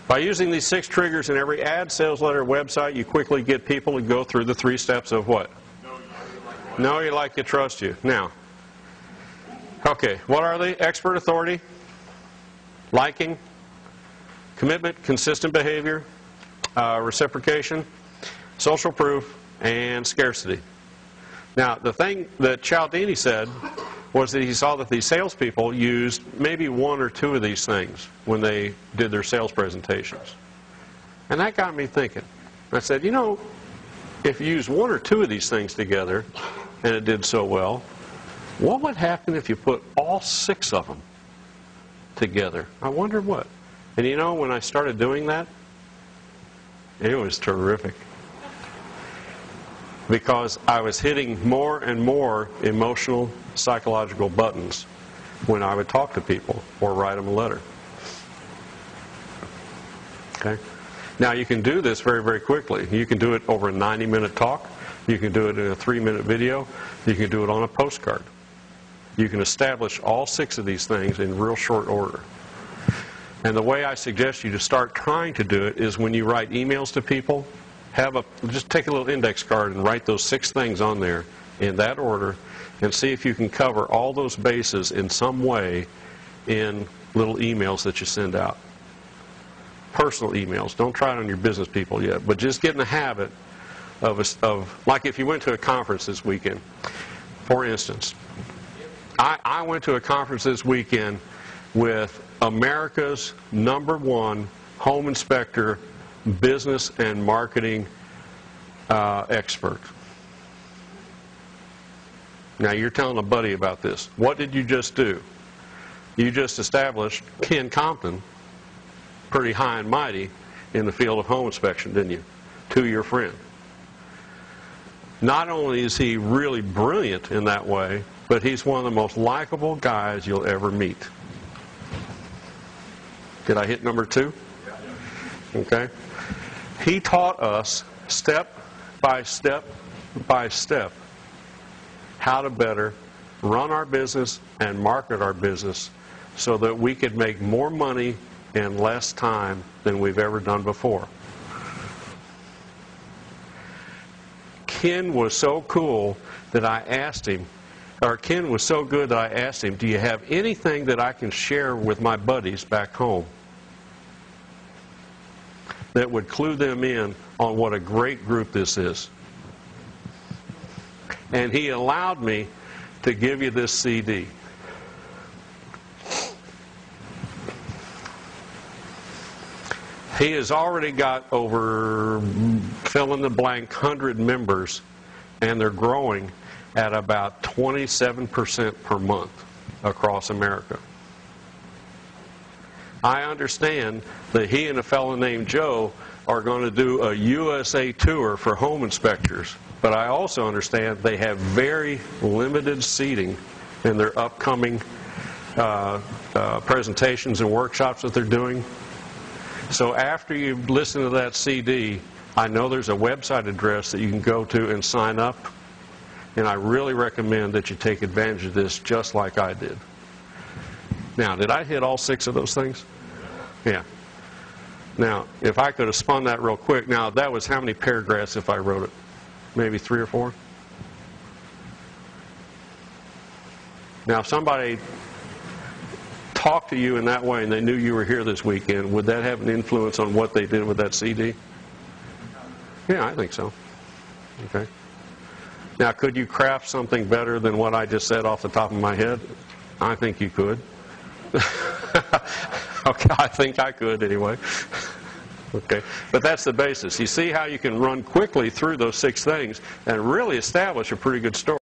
By using these 6 triggers in every ad, sales letter, website, you quickly get people to go through the 3 steps of what? Know you, like you, trust you. Now, okay, what are they? Expert authority, liking, commitment, consistent behavior, reciprocation, social proof, and scarcity. Now, the thing that Cialdini said was that he saw that these salespeople used maybe 1 or 2 of these things when they did their sales presentations. And that got me thinking. I said, you know, if you use 1 or 2 of these things together, and it did so well, what would happen if you put all 6 of them together? I wonder what. And you know, when I started doing that, it was terrific. Because I was hitting more and more emotional, psychological buttons when I would talk to people or write them a letter. Okay? Now, you can do this very, very quickly. You can do it over a 90-minute talk. You can do it in a 3-minute video. You can do it on a postcard. You can establish all 6 of these things in real short order. And the way I suggest you to start trying to do it is when you write emails to people, just take a little index card and write those 6 things on there in that order and see if you can cover all those bases in some way in little emails that you send out. Personal emails. Don't try it on your business people yet, but just get in the habit of like if you went to a conference this weekend, for instance. I went to a conference this weekend with America's #1 home inspector, business and marketing expert. Now, you're telling a buddy about this. What did you just do? You just established Ken Compton, pretty high and mighty in the field of home inspection, didn't you? To your friend. Not only is he really brilliant in that way, but he's one of the most likable guys you'll ever meet. Did I hit number 2? Okay. He taught us step by step by step how to better run our business and market our business so that we could make more money in less time than we've ever done before. Ken was so cool that I asked him, or Ken was so good that I asked him, do you have anything that I can share with my buddies back home that would clue them in on what a great group this is? And he allowed me to give you this CD. He has already got over, fill in the blank, 100 members, and they're growing at about 27% per month across America. I understand that he and a fellow named Joe are going to do a USA tour for home inspectors, but I also understand they have very limited seating in their upcoming presentations and workshops that they're doing. So after you listen to that CD, I know there's a website address that you can go to and sign up, and I really recommend that you take advantage of this just like I did. Now, did I hit all 6 of those things? Yeah. Now, if I could have spun that real quick, now that was how many paragraphs if I wrote it? Maybe 3 or 4? Now, if somebody talked to you in that way and they knew you were here this weekend, would that have an influence on what they did with that CD? Yeah, I think so. Okay. Now, could you craft something better than what I just said off the top of my head? I think you could. Okay, I think I could anyway. Okay, but that's the basis. You see how you can run quickly through those 6 things and really establish a pretty good story.